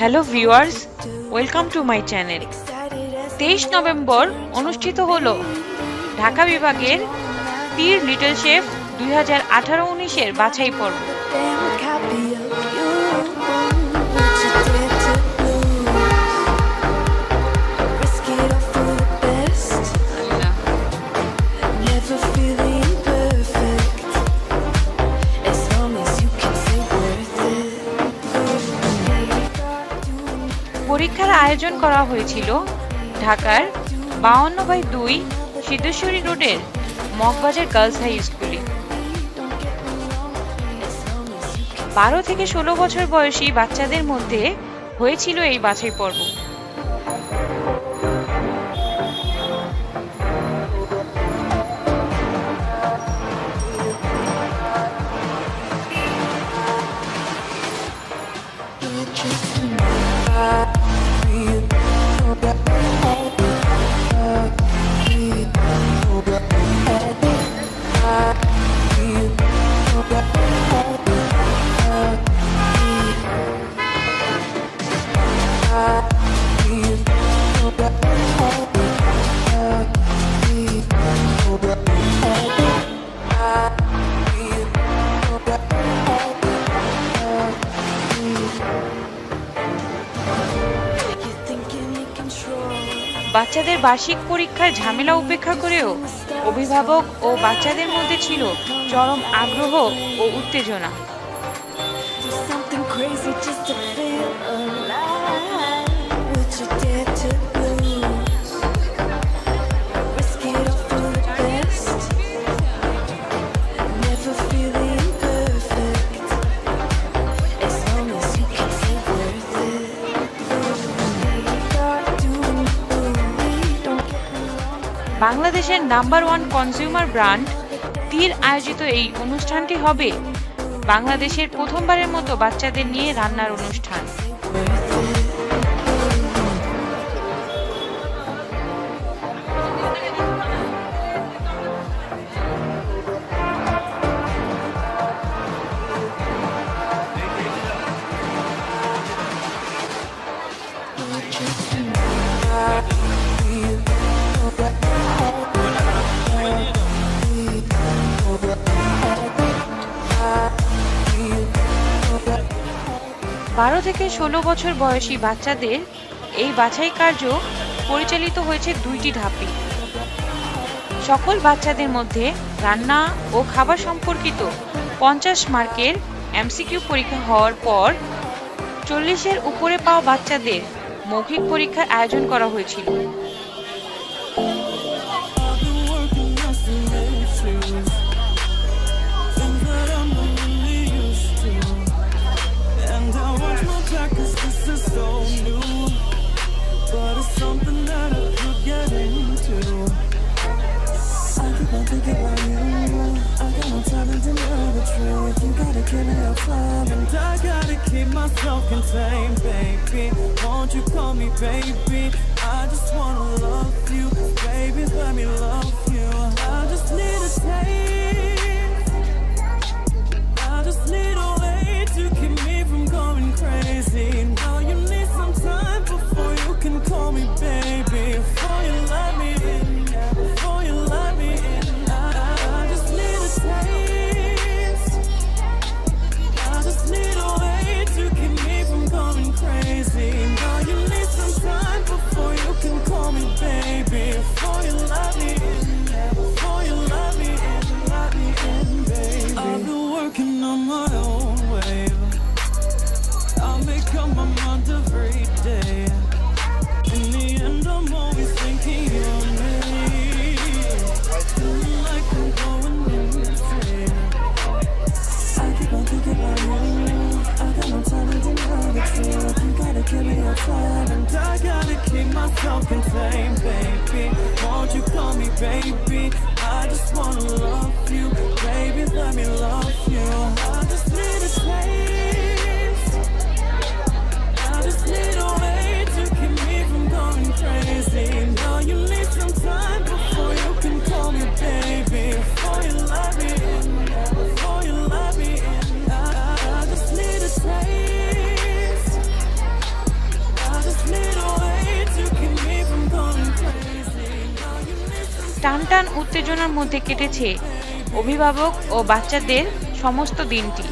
Hello viewers, welcome to my channel. 23 November অনুষ্ঠিত হলো ঢাকা বিভাগের তীর লিটল শেফ 2018-19 বাছাই পর্ব। পরীক্ষার আয়োজন করা হয়েছিল ঢাকার 52/2 সিদ্ধেশ্বরী রোডের মগবাজার গার্লস হাই স্কুলে। 12 থেকে 16 বছর বয়সী বাচ্চাদের মধ্যে হয়েছিল এই বাছাই পর্ব। বাচ্চাদের বার্ষিক পরীক্ষার ঝামেলা উপেক্ষা করেও অভিভাবক ও বাচ্চাদের মধ্যে ছিল চরম আগ্রহ ও উত্তেজনা। বাংলাদেশের নাম্বার 1 কনজিউমার ব্র্যান্ড তীর আয়োজিত এই অনুষ্ঠানটি হবে বাংলাদেশের প্রথমবারের মতো বাচ্চাদের নিয়ে রান্নার অনুষ্ঠান। বারো থেকে 16 বছর বয়সী বাচ্চাদের এই বাছাই কার্য পরিচালিত হয়েছে 2টি ধাপে। সকল বাচ্চাদের মধ্যে রান্না ও খাবার সম্পর্কিত 50 মার্কের এমসিকিউ পরীক্ষা হওয়ার পর 40-এর উপরে পাওয়া বাচ্চাদের মৌখিক পরীক্ষার আয়োজন করা হয়েছিল। টানটান উত্তেজনার মধ্যে কেটেছে অভিভাবক ও বাচ্চাদের সমস্ত দিনটি।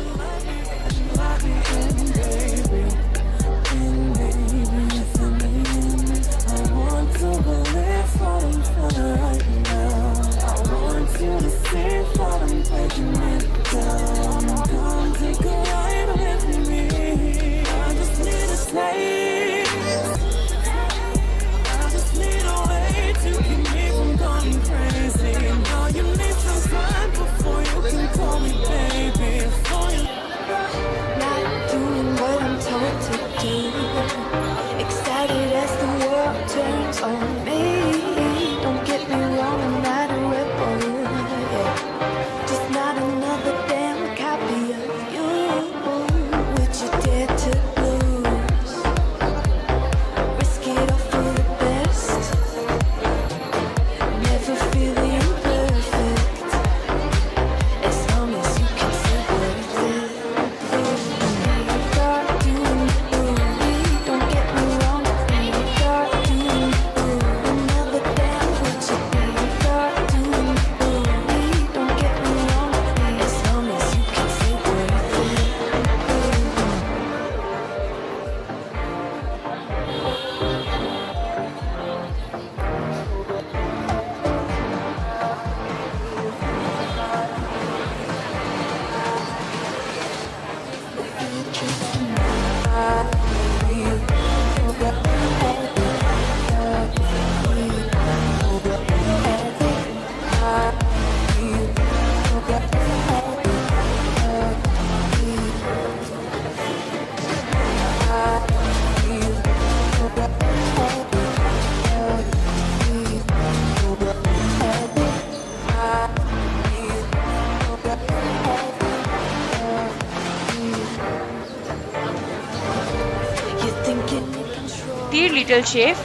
টির লিটল শেফ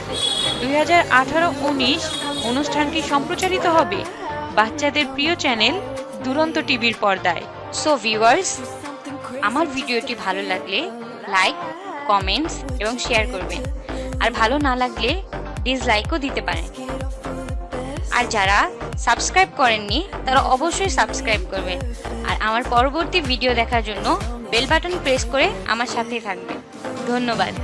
2018-19 অনুষ্ঠানটি সম্প্রচারিত হবে বাচ্চাদের প্রিয় চ্যানেল দুরন্ত টিভির পর্দায়। সো ভিউয়ার্স, আমার ভিডিওটি ভালো লাগলে লাইক, কমেন্টস এবং শেয়ার করবেন। আর ভালো না লাগলে ডিসলাইকও দিতে পারেন। আর যারা সাবস্ক্রাইব করেননি তারা অবশ্যই সাবস্ক্রাইব করবেন। আর আমার পরবর্তী ভিডিও দেখার জন্য বেল বাটন প্রেস করে আমার সাথেই থাকবেন। ধন্যবাদ।